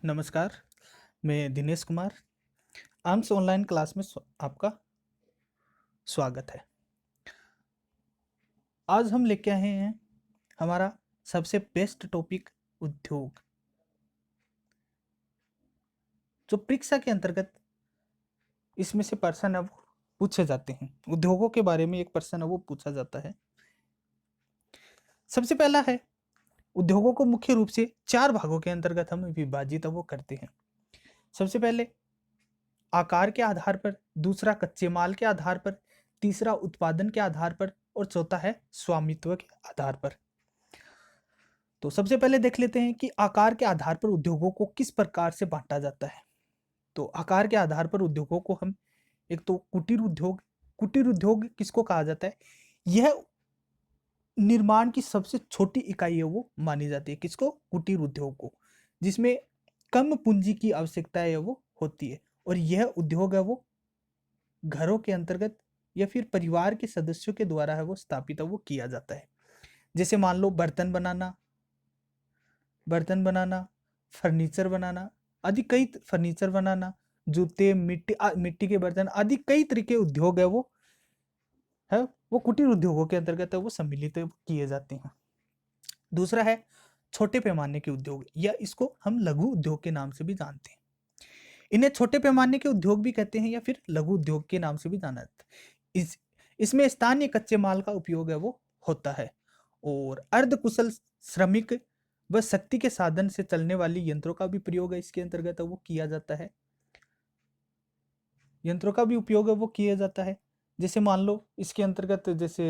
नमस्कार, मैं Dinesh Kumar. Arms online class में आपका स्वागत है। आज हम लेके आए हैं हमारा सबसे बेस्ट टॉपिक उद्योग, जो परीक्षा के अंतर्गत इसमें से प्रश्न है वो पूछे जाते हैं। उद्योगों के बारे में एक प्रश्न है वो पूछा जाता है। सबसे पहला है, उद्योगों को मुख्य रूप से 4 भागों के अंतर्गत हम विभाजित वो करते हैं। सबसे पहले आकार के आधार पर, दूसरा कच्चे माल के आधार पर, तीसरा उत्पादन के आधार पर और चौथा है स्वामित्व के आधार पर। तो सबसे पहले देख लेते हैं कि आकार के आधार पर उद्योगों को किस प्रकार से बांटा जाता है। तो आकार के आधार पर उद्योगों को हम, एक तो कुटीर उद्योग किसको कहा जाता है? यह निर्माण की सबसे छोटी इकाई है वो मानी जाती है। किसको? कुटीर उद्योग को, जिसमें कम पूंजी की आवश्यकता है वो होती है। और यह उद्योग है वो घरों के अंतर्गत या फिर परिवार के सदस्यों के द्वारा है वो स्थापित है वो किया जाता है। जैसे मान लो बर्तन बनाना, फर्नीचर बनाना आदि कई फर्नीचर बनाना, जूते, मिट्टी के बर्तन आदि कई तरह के उद्योग है वो कुटीर उद्योगों के अंतर्गत है वो सम्मिलित किए जाते हैं। दूसरा है छोटे पैमाने के उद्योग, या इसको हम लघु उद्योग के नाम से भी जानते हैं। इन्हें छोटे पैमाने के उद्योग भी कहते हैं या फिर लघु उद्योग के नाम से भी जाना जाता है। इसमें स्थानीय कच्चे माल का उपयोग है वो होता है, और अर्ध कुशल श्रमिक व शक्ति के साधन से चलने वाली यंत्रों का भी प्रयोग है इसके अंतर्गत वो किया जाता है। यंत्रों का भी उपयोग है वो किया जाता है। जैसे मान लो इसके अंतर्गत, जैसे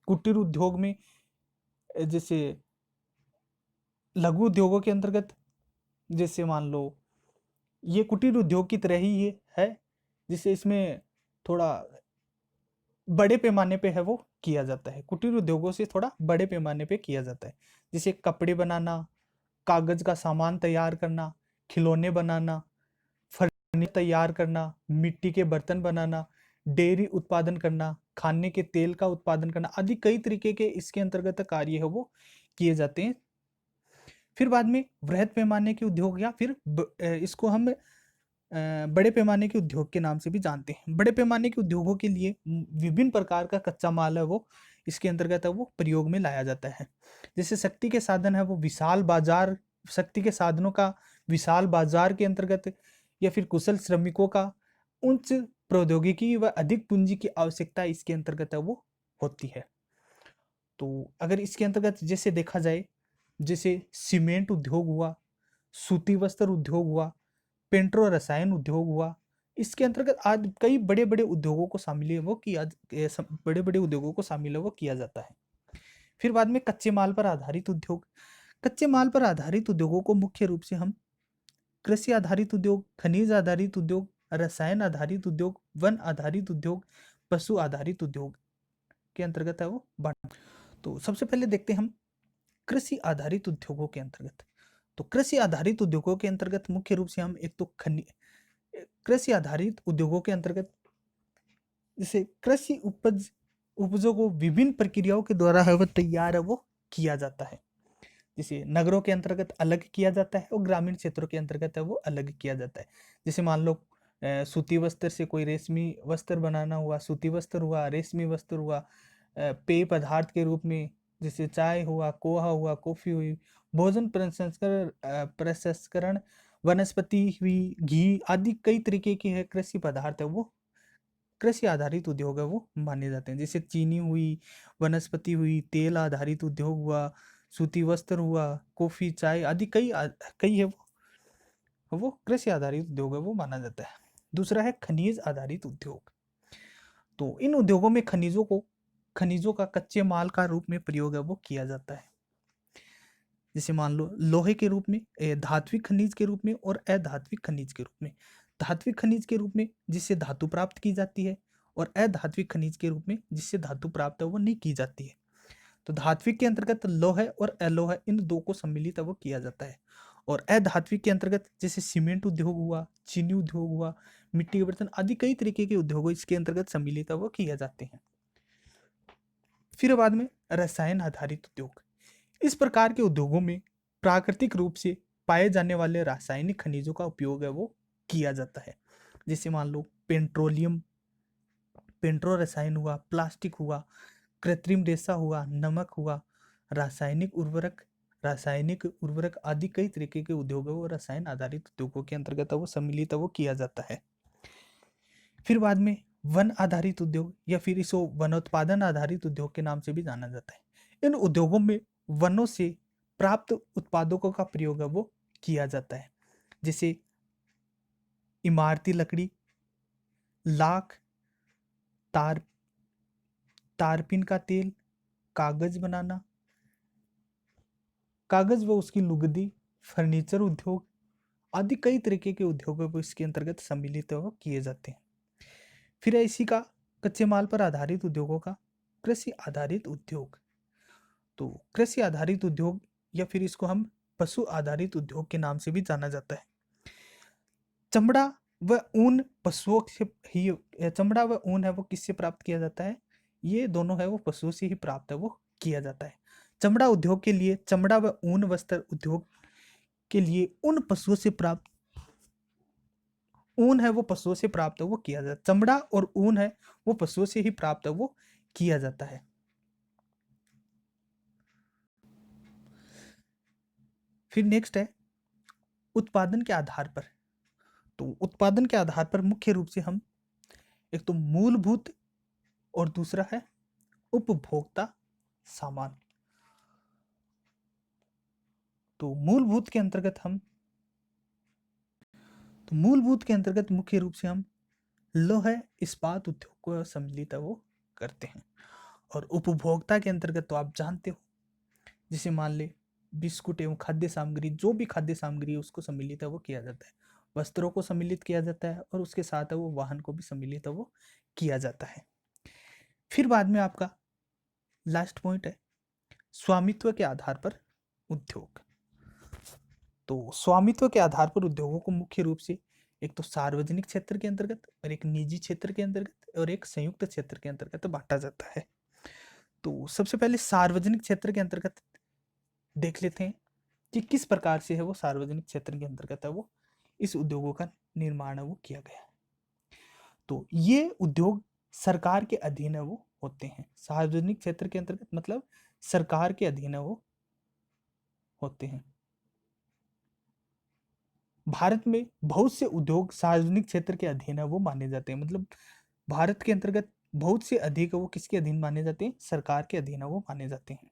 कुटीर उद्योग में, जैसे लघु उद्योगों के अंतर्गत, जैसे मान लो ये कुटीर उद्योग की तरह ही ये है, जिसे इसमें थोड़ा बड़े पैमाने पे है वो किया जाता है। कुटीर उद्योगों से थोड़ा बड़े पैमाने पे किया जाता है। जैसे कपड़े बनाना, कागज का सामान तैयार करना, खिलौने बनाना, फर्नीचर तैयार करना, मिट्टी के बर्तन बनाना, डेयरी उत्पादन करना, खाने के तेल का उत्पादन करना आदि कई तरीके के इसके अंतर्गत कार्य है वो किए जाते हैं। फिर बाद में वृहद पैमाने के उद्योग, या फिर इसको हम बड़े पैमाने के उद्योग के नाम से भी जानते हैं। बड़े पैमाने के उद्योगों के लिए विभिन्न प्रकार का कच्चा माल है वो इसके अंतर्गत है वो प्रयोग में लाया जाता है। जैसे शक्ति के साधन है वो विशाल बाजार, शक्ति के साधनों का विशाल बाजार के अंतर्गत, या फिर कुशल श्रमिकों का उच्च प्रौद्योगिकी व अधिक पूंजी की आवश्यकता इसके अंतर्गत है वो होती है। तो अगर इसके अंतर्गत जैसे देखा जाए, जैसे सीमेंट उद्योग हुआ, सूती वस्त्र उद्योग हुआ, पेट्रो रसायन उद्योग हुआ, इसके अंतर्गत आज कई बड़े बड़े उद्योगों को शामिल है वो किया, बड़े बड़े उद्योगों को शामिल है वो किया जाता है। फिर बाद में कच्चे माल पर आधारित उद्योग। कच्चे माल पर आधारित उद्योगों को मुख्य रूप से हम कृषि आधारित उद्योग, खनिज आधारित उद्योग, रसायन आधारित उद्योग, वन आधारित उद्योग, पशु आधारित उद्योग के अंतर्गत है वो बांट। तो सबसे पहले देखते हैं हम कृषि आधारित उद्योगों के अंतर्गत। तो कृषि आधारित उद्योगों के अंतर्गत मुख्य रूप से हम, एक तो कृषि आधारित उद्योगों के अंतर्गत, जैसे कृषि उपजों को विभिन्न प्रक्रियाओं के द्वारा है वो तैयार है वो किया जाता है। जैसे नगरों के अंतर्गत अलग किया जाता है और ग्रामीण क्षेत्रों के अंतर्गत है वो अलग किया जाता है। जैसे मान लो सूती वस्त्र से कोई रेशमी वस्त्र बनाना हुआ, सूती वस्त्र हुआ, रेशमी वस्त्र हुआ, पेय पदार्थ के रूप में जैसे चाय हुआ, कोहा हुआ, कॉफी हुई, भोजन प्रसंस्करण, वनस्पति हुई, घी आदि कई तरीके के है कृषि पदार्थ है वो कृषि आधारित उद्योग है वो माने जाते हैं। जैसे चीनी हुई, वनस्पति हुई, तेल आधारित उद्योग हुआ, सूती वस्त्र हुआ, कॉफी, चाय आदि कई है वो कृषि आधारित उद्योग है वो माना जाता है। दूसरा है खनिज आधारित उद्योग। तो इन उद्योगों में खनिजों का कच्चे माल का रूप में प्रयोग है वो किया जाता है। जैसे मान लो लोहे के रूप में, धात्विक खनिज के रूप में और अधात्विक खनिज के रूप में। धात्विक खनिज के रूप में जिससे धातु प्राप्त की जाती है, और अधात्विक खनिज के रूप में जिससे धातु प्राप्त है वो नहीं की जाती है। तो धात्विक के अंतर्गत लोहे और अलोहे इन दो को सम्मिलित है वो किया जाता है। और अधात्विक के अंतर्गत जैसे सीमेंट उद्योग हुआ, चीनी उद्योग हुआ, मिट्टी के बर्तन आदि कई तरीके के उद्योग इसके अंतर्गत सम्मिलित है वो किए जाते हैं। फिर बाद में रसायन आधारित उद्योग। इस प्रकार के उद्योगों में प्राकृतिक रूप से पाए जाने वाले रासायनिक खनिजों का उपयोग है वो किया जाता है। जैसे मान लो पेट्रोलियम, पेट्रो रसायन हुआ, प्लास्टिक हुआ, कृत्रिम रेशा हुआ, नमक हुआ, रासायनिक उर्वरक आदि कई तरीके के उद्योग है वो रसायन आधारित उद्योगों के अंतर्गत वो सम्मिलित है वो किया जाता है। फिर बाद में वन आधारित उद्योग या फिर इसको वनोत्पादन आधारित उद्योग के नाम से भी जाना जाता है। इन उद्योगों में वनों से प्राप्त उत्पादों का प्रयोग है वो किया जाता है। जैसे इमारती लकड़ी, लाख, तार तारपीन का तेल, कागज बनाना, कागज व उसकी लुगदी, फर्नीचर उद्योग आदि कई तरीके के उद्योग है वो इसके अंतर्गत सम्मिलित है वो किए जाते हैं। फिर है इसी का कच्चे माल पर आधारित उद्योगों का कृषि आधारित उद्योग। तो कृषि आधारित उद्योग या फिर इसको हम पशु आधारित उद्योग के नाम से भी जाना जाता है। चमड़ा व ऊन पशुओं से ही, चमड़ा व ऊन है वो किससे प्राप्त किया जाता है? ये दोनों है वो पशुओं से ही प्राप्त है वो किया जाता है। चमड़ा उद्योग के लिए, चमड़ा व ऊन वस्त्र उद्योग के लिए उन पशुओं से प्राप्त ऊन है वो पशुओं से प्राप्त है वो किया जाता है। चमड़ा और ऊन है वो पशुओं से ही प्राप्त है वो किया जाता है। फिर नेक्स्ट है उत्पादन के आधार पर। तो उत्पादन के आधार पर मुख्य रूप से हम एक तो मूलभूत और दूसरा है उपभोक्ता सामान। तो मूलभूत के अंतर्गत मुख्य रूप से हम लोह इस्पात उद्योग को सम्मिलित है वो करते हैं। और उपभोक्ता के अंतर्गत तो आप जानते हो, जैसे मान ले बिस्कुट एवं खाद्य सामग्री, जो भी खाद्य सामग्री है उसको सम्मिलित है वो किया जाता है। वस्त्रों को सम्मिलित किया जाता है और उसके साथ है वो वाहन को भी सम्मिलित है वो किया जाता है। फिर बाद में आपका लास्ट पॉइंट है स्वामित्व के आधार पर उद्योग। तो स्वामित्व के आधार पर उद्योगों को मुख्य रूप से एक तो सार्वजनिक क्षेत्र के अंतर्गत और एक निजी क्षेत्र के अंतर्गत और एक संयुक्त क्षेत्र के अंतर्गत बांटा जाता है। तो सबसे पहले सार्वजनिक क्षेत्र के अंतर्गत देख लेते हैं कि किस प्रकार से है वो सार्वजनिक क्षेत्र के अंतर्गत है वो इस उद्योगों का निर्माण है वो किया गया है। तो ये उद्योग सरकार के अधीन है वो होते हैं। सार्वजनिक क्षेत्र के अंतर्गत मतलब सरकार के अधीन है वो होते हैं। भारत में बहुत से उद्योग सार्वजनिक क्षेत्र के अधीन है वो माने जाते हैं। मतलब भारत के अंतर्गत बहुत से अधिक वो किसके अधीन माने जाते हैं? सरकार के अधीन है वो माने जाते हैं।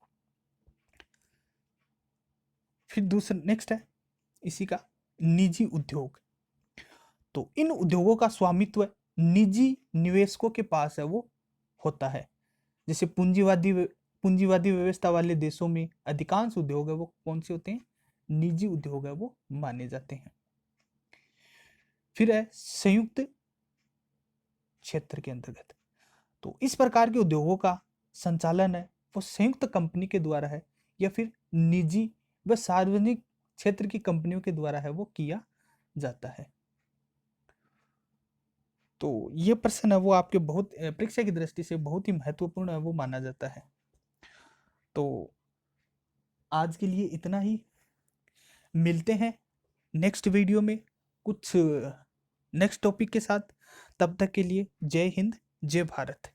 फिर दूसरा नेक्स्ट है इसी का निजी उद्योग। तो इन उद्योगों का स्वामित्व निजी निवेशकों के पास है वो होता है। जैसे पूंजीवादी व्यवस्था वाले देशों में अधिकांश उद्योग है वो कौन से होते हैं? निजी उद्योग है वो माने जाते हैं। फिर है संयुक्त क्षेत्र के अंतर्गत। तो इस प्रकार के उद्योगों का संचालन है वो संयुक्त कंपनी के द्वारा है या फिर निजी व सार्वजनिक क्षेत्र की कंपनियों के द्वारा है वो किया जाता है। तो ये प्रश्न है वो आपके बहुत परीक्षा की दृष्टि से बहुत ही महत्वपूर्ण है वो माना जाता है। तो आज के लिए इतना ही, मिलते हैं नेक्स्ट वीडियो में कुछ नेक्स्ट टॉपिक के साथ। तब तक के लिए जय हिंद, जय भारत।